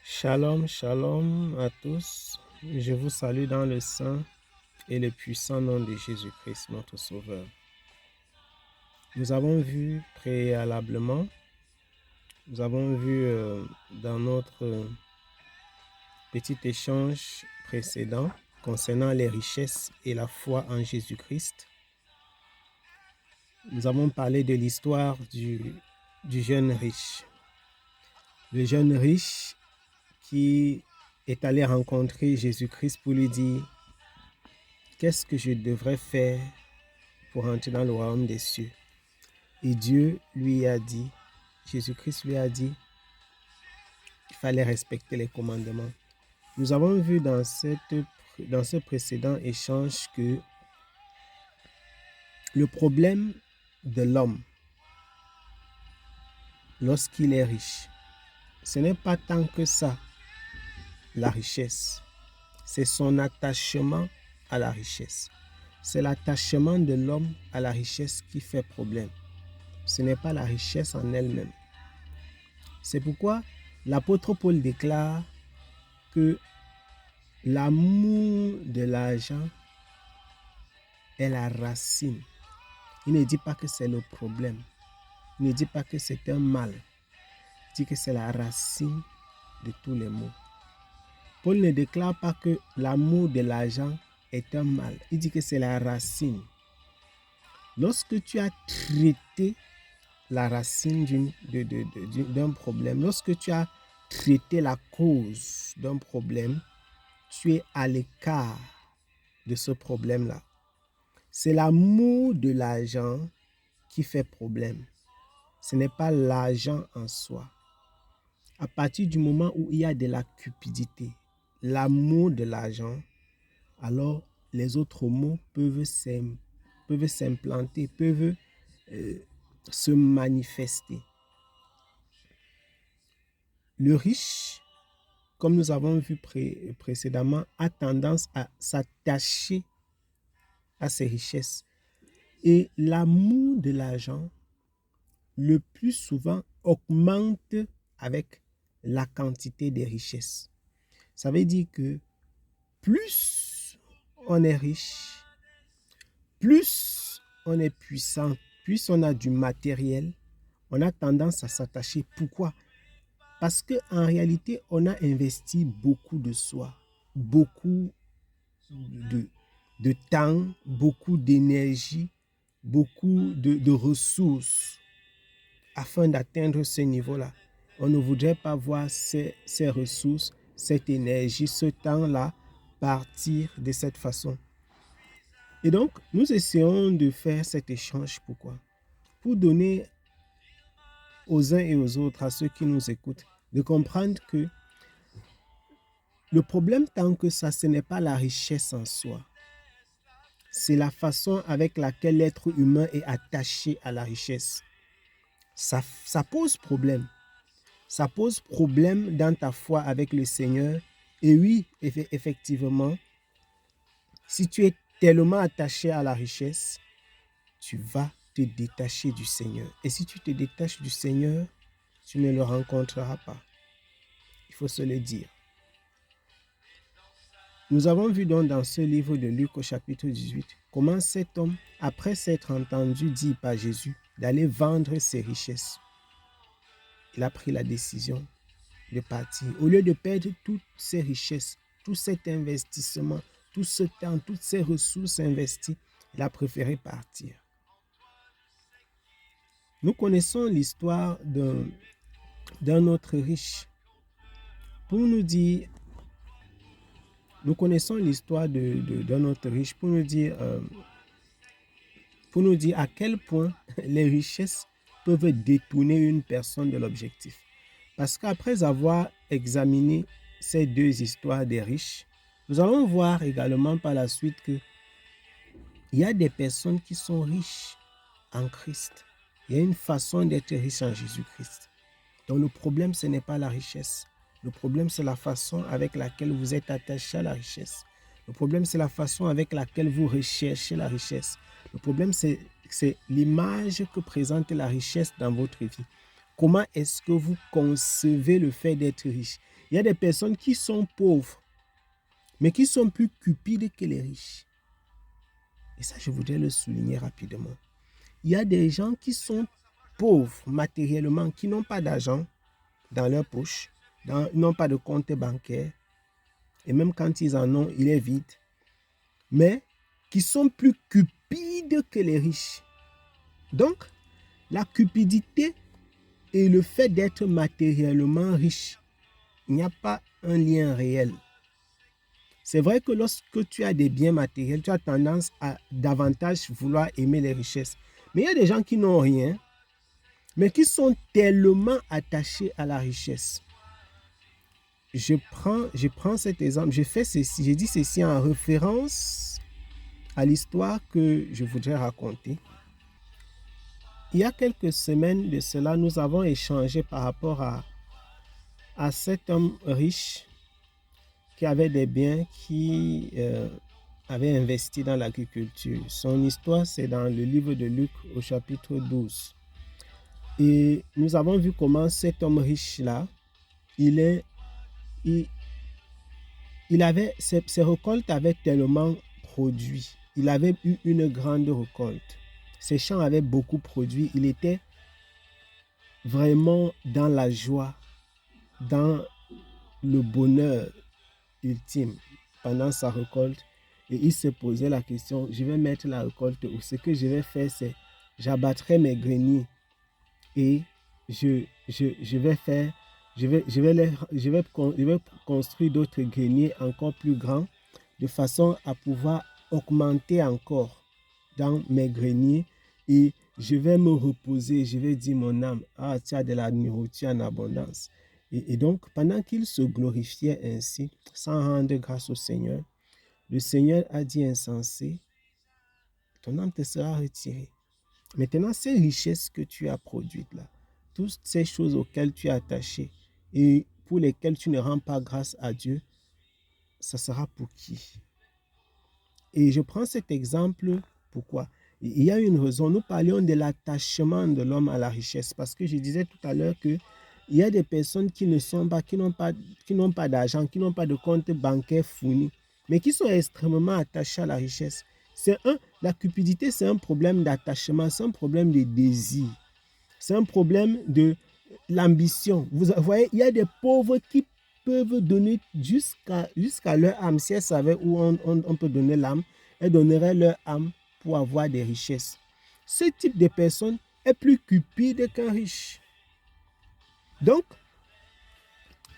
Shalom, shalom à tous. Je vous salue dans le saint et le puissant nom de Jésus-Christ, notre Sauveur. Nous avons vu préalablement, nous avons vu dans notre petit échange précédent concernant les richesses et la foi en Jésus-Christ. Nous avons parlé de l'histoire du jeune riche. Le jeune riche qui est allé rencontrer Jésus-Christ pour lui dire « Qu'est-ce que je devrais faire pour entrer dans le royaume des cieux ?» Et Dieu lui a dit, Jésus-Christ lui a dit qu'il fallait respecter les commandements. Nous avons vu dans ce précédent échange que le problème de l'homme, lorsqu'il est riche, ce n'est pas tant que ça, la richesse. C'est son attachement à la richesse. C'est l'attachement de l'homme à la richesse qui fait problème. Ce n'est pas la richesse en elle-même. C'est pourquoi l'apôtre Paul déclare que l'amour de l'argent est la racine. Il ne dit pas que c'est le problème. Il ne dit pas que c'est un mal. Il dit que c'est la racine de tous les maux. Paul ne déclare pas que l'amour de l'argent est un mal. Il dit que c'est la racine. Lorsque tu as traité la racine d'un problème, lorsque tu as traité la cause d'un problème, tu es à l'écart de ce problème-là. C'est l'amour de l'argent qui fait problème. Ce n'est pas l'argent en soi. À partir du moment où il y a de la cupidité, l'amour de l'argent, alors les autres mots peuvent s'implanter, peuvent se manifester. Le riche, comme nous avons vu précédemment, a tendance à s'attacher à ses richesses. Et l'amour de l'argent, le plus souvent, augmente avec la quantité des richesses. Ça veut dire que plus on est riche, plus on est puissant, plus on a du matériel, on a tendance à s'attacher. Pourquoi? Parce qu'en réalité, on a investi beaucoup de soi, beaucoup de temps, beaucoup d'énergie, beaucoup de ressources afin d'atteindre ce niveau-là. On ne voudrait pas voir ces ressources, cette énergie, ce temps-là partir de cette façon. Et donc, nous essayons de faire cet échange. Pourquoi? Pour donner aux uns et aux autres, à ceux qui nous écoutent, de comprendre que le problème tant que ça, ce n'est pas la richesse en soi. C'est la façon avec laquelle l'être humain est attaché à la richesse. Ça pose problème. Ça pose problème dans ta foi avec le Seigneur. Et oui, effectivement, si tu es tellement attaché à la richesse, tu vas te détacher du Seigneur. Et si tu te détaches du Seigneur, tu ne le rencontreras pas. Il faut se le dire. Nous avons vu donc dans ce livre de Luc au chapitre 18 comment cet homme, après s'être entendu dire par Jésus d'aller vendre ses richesses, il a pris la décision de partir. Au lieu de perdre toutes ses richesses, tout cet investissement, tout ce temps, toutes ces ressources investies, il a préféré partir. Nous connaissons l'histoire d'un autre riche. Pour nous dire, nous connaissons l'histoire d'un autre riche pour nous dire à quel point les richesses peuvent détourner une personne de l'objectif. Parce qu'après avoir examiné ces deux histoires des riches, nous allons voir également par la suite qu'il y a des personnes qui sont riches en Christ. Il y a une façon d'être riche en Jésus-Christ. Donc le problème, ce n'est pas la richesse. Le problème, c'est la façon avec laquelle vous êtes attaché à la richesse. Le problème, c'est la façon avec laquelle vous recherchez la richesse. Le problème, c'est l'image que présente la richesse dans votre vie. comment est-ce que vous concevez le fait d'être riche. Il y a des personnes qui sont pauvres, mais qui sont plus cupides que les riches. Et ça, je voudrais le souligner rapidement. Il y a des gens qui sont pauvres matériellement, qui n'ont pas d'argent dans leur poche, n'ont pas de compte bancaire, et même quand ils en ont, il est vide, mais qui sont plus cupides que les riches. Donc, la cupidité et le fait d'être matériellement riche, il n'y a pas un lien réel. C'est vrai que lorsque tu as des biens matériels, tu as tendance à davantage vouloir aimer les richesses. Mais il y a des gens qui n'ont rien, mais qui sont tellement attachés à la richesse. Je prends cet exemple, j'ai dit ceci en référence à l'histoire que je voudrais raconter. Il y a quelques semaines de cela, nous avons échangé par rapport à cet homme riche qui avait des biens, qui avait investi dans l'agriculture. Son histoire, c'est dans le livre de Luc au chapitre 12. Et nous avons vu comment cet homme riche-là, ses récoltes avaient tellement produit. Il avait eu une grande récolte. Ses champs avaient beaucoup produit. Il était vraiment dans la joie, dans le bonheur ultime pendant sa récolte. Et il se posait la question, je vais mettre la récolte où? Ce que je vais faire, c'est j'abattrai mes greniers et je vais construire d'autres greniers encore plus grands de façon à pouvoir augmenter encore dans mes greniers et je vais me reposer, je vais dire mon âme, ah, tu as de la nourriture en abondance. Et donc, pendant qu'il se glorifiait ainsi, sans rendre grâce au Seigneur, le Seigneur a dit insensé, ton âme te sera retirée. Maintenant, ces richesses que tu as produites là, toutes ces choses auxquelles tu es attaché et pour lesquelles tu ne rends pas grâce à Dieu, ça sera pour qui? Et je prends cet exemple, pourquoi? Il y a une raison. Nous parlions de l'attachement de l'homme à la richesse parce que je disais tout à l'heure que il y a des personnes qui n'ont pas d'argent, qui n'ont pas de compte bancaire fourni, mais qui sont extrêmement attachés à la richesse. La cupidité, c'est un problème d'attachement, c'est un problème de désir, c'est un problème de l'ambition. Vous voyez, il y a des pauvres qui peuvent donner jusqu'à leur âme. Si elles savaient où on peut donner l'âme, elles donneraient leur âme pour avoir des richesses. Ce type de personne est plus cupide qu'un riche. Donc,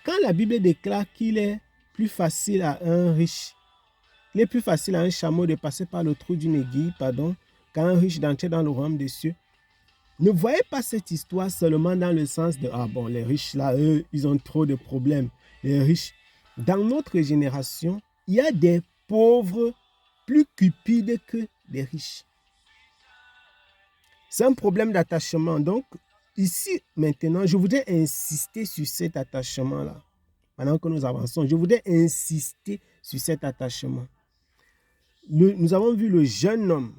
quand la Bible déclare qu'il est plus facile à un riche, il est plus facile à un chameau de passer par le trou d'une aiguille, qu'à un riche d'entrer dans le royaume des cieux, ne voyez pas cette histoire seulement dans le sens de « Ah bon, les riches là, eux, ils ont trop de problèmes. » Les riches. Dans notre génération, il y a des pauvres plus cupides que des riches. C'est un problème d'attachement. Donc, ici, maintenant, je voudrais insister sur cet attachement-là. Pendant que nous avançons, je voudrais insister sur cet attachement. Nous avons vu le jeune homme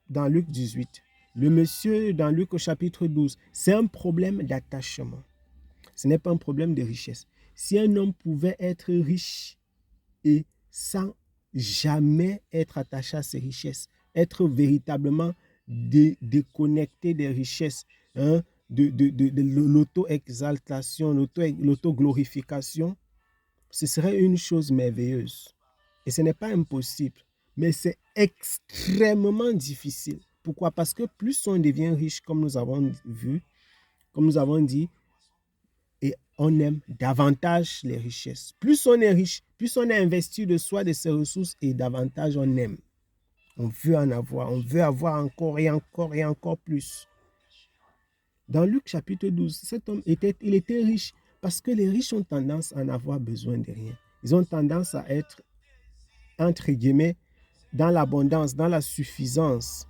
dans Luc 18, le monsieur dans Luc au chapitre 12. C'est un problème d'attachement. Ce n'est pas un problème de richesse. Si un homme pouvait être riche et sans jamais être attaché à ses richesses, être véritablement déconnecté des richesses, de l'auto-exaltation, l'auto-glorification, ce serait une chose merveilleuse. Et ce n'est pas impossible, mais c'est extrêmement difficile. Pourquoi? Parce que plus on devient riche, comme nous avons vu, comme nous avons dit, et on aime davantage les richesses. Plus on est riche, plus on est investi de soi, de ses ressources, et davantage on aime. On veut en avoir, on veut avoir encore et encore et encore plus. Dans Luc chapitre 12, cet homme était riche parce que les riches ont tendance à n'avoir besoin de rien. Ils ont tendance à être, entre guillemets, dans l'abondance, dans la suffisance.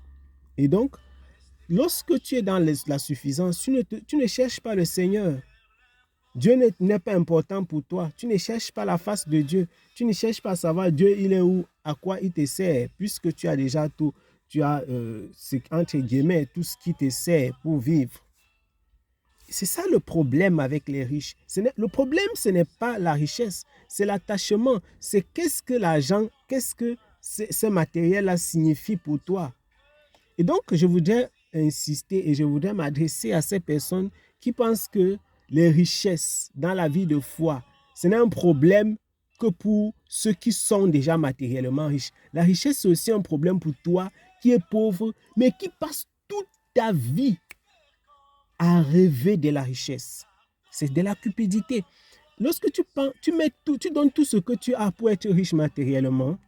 Et donc, lorsque tu es dans la suffisance, tu ne cherches pas le Seigneur. Dieu n'est pas important pour toi. Tu ne cherches pas la face de Dieu. Tu ne cherches pas à savoir Dieu, il est où, à quoi il te sert, puisque tu as déjà tout. Tu as, entre guillemets, tout ce qui te sert pour vivre. c'est ça le problème avec les riches. Le problème, ce n'est pas la richesse, c'est l'attachement. C'est qu'est-ce que l'argent, qu'est-ce que ce matériel-là signifie pour toi. Et donc, je voudrais insister et je voudrais m'adresser à ces personnes qui pensent que les richesses dans la vie de foi, ce n'est un problème que pour ceux qui sont déjà matériellement riches. La richesse, c'est aussi un problème pour toi qui es pauvre, mais qui passe toute ta vie à rêver de la richesse. C'est de la cupidité. Lorsque tu penses, tu donnes tout ce que tu as pour être riche matériellement,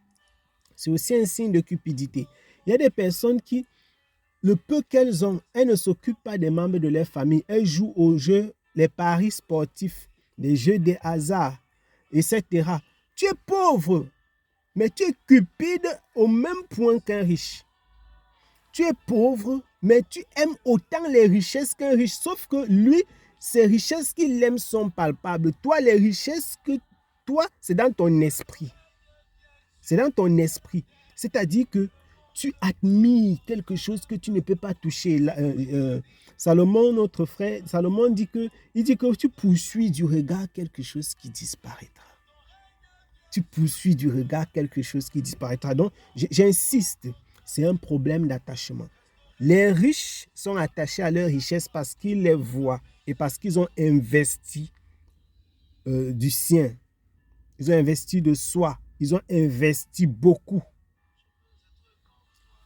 c'est aussi un signe de cupidité. Il y a des personnes qui, le peu qu'elles ont, elles ne s'occupent pas des membres de leur famille. Elles jouent aux jeux, les paris sportifs, les jeux de hasard, etc. Tu es pauvre, mais tu es cupide au même point qu'un riche. Tu es pauvre, mais tu aimes autant les richesses qu'un riche. Sauf que lui, ces richesses qu'il aime sont palpables. Toi, les richesses que toi, c'est dans ton esprit. C'est dans ton esprit. C'est-à-dire que tu admires quelque chose que tu ne peux pas toucher. Salomon, notre frère, Salomon dit que tu poursuis du regard quelque chose qui disparaîtra. Tu poursuis du regard quelque chose qui disparaîtra. Donc, j'insiste, c'est un problème d'attachement. Les riches sont attachés à leur richesse parce qu'ils les voient et parce qu'ils ont investi du sien. Ils ont investi de soi. Ils ont investi beaucoup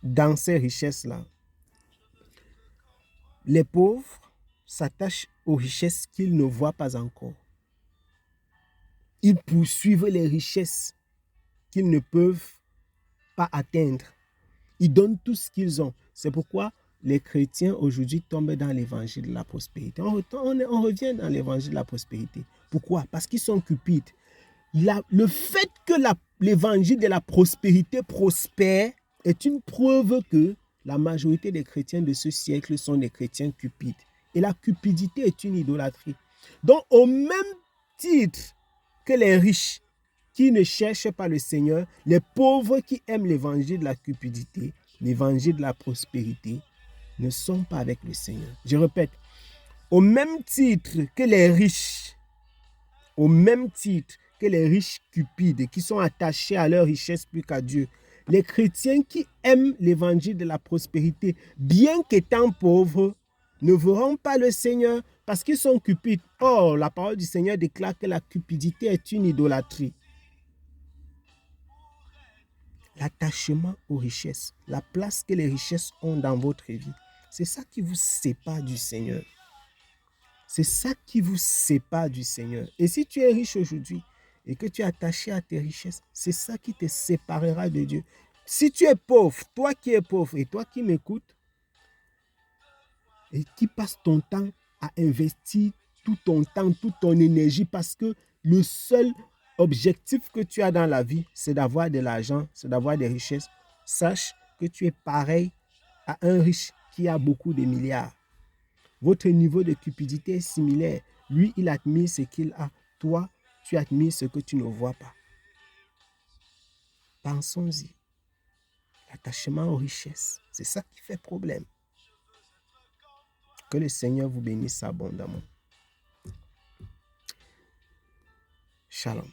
dans ces richesses-là. Les pauvres s'attachent aux richesses qu'ils ne voient pas encore. Ils poursuivent les richesses qu'ils ne peuvent pas atteindre. Ils donnent tout ce qu'ils ont. C'est pourquoi les chrétiens aujourd'hui tombent dans l'évangile de la prospérité. On revient dans l'évangile de la prospérité. Pourquoi? Parce qu'ils sont cupides. Le fait que l'évangile de la prospérité prospère est une preuve que la majorité des chrétiens de ce siècle sont des chrétiens cupides. Et la cupidité est une idolâtrie. Donc, au même titre que les riches qui ne cherchent pas le Seigneur, les pauvres qui aiment l'évangile de la cupidité, l'évangile de la prospérité, ne sont pas avec le Seigneur. Je répète, au même titre que les riches, cupides, qui sont attachés à leur richesse plus qu'à Dieu, les chrétiens qui aiment l'évangile de la prospérité, bien qu'étant pauvres, ne verront pas le Seigneur parce qu'ils sont cupides. Or, la parole du Seigneur déclare que la cupidité est une idolâtrie. L'attachement aux richesses, la place que les richesses ont dans votre vie, c'est ça qui vous sépare du Seigneur. C'est ça qui vous sépare du Seigneur. Et si tu es riche aujourd'hui et que tu es attaché à tes richesses, c'est ça qui te séparera de Dieu. Si tu es pauvre, toi qui es pauvre et toi qui m'écoutes et qui passes ton temps à investir tout ton temps, toute ton énergie parce que le seul objectif que tu as dans la vie, c'est d'avoir de l'argent, c'est d'avoir des richesses. Sache que tu es pareil à un riche qui a beaucoup de milliards. Votre niveau de cupidité est similaire. Lui, il admire ce qu'il a. Toi, tu admires ce que tu ne vois pas. Pensons-y. L'attachement aux richesses, c'est ça qui fait problème. Que le Seigneur vous bénisse abondamment. Shalom.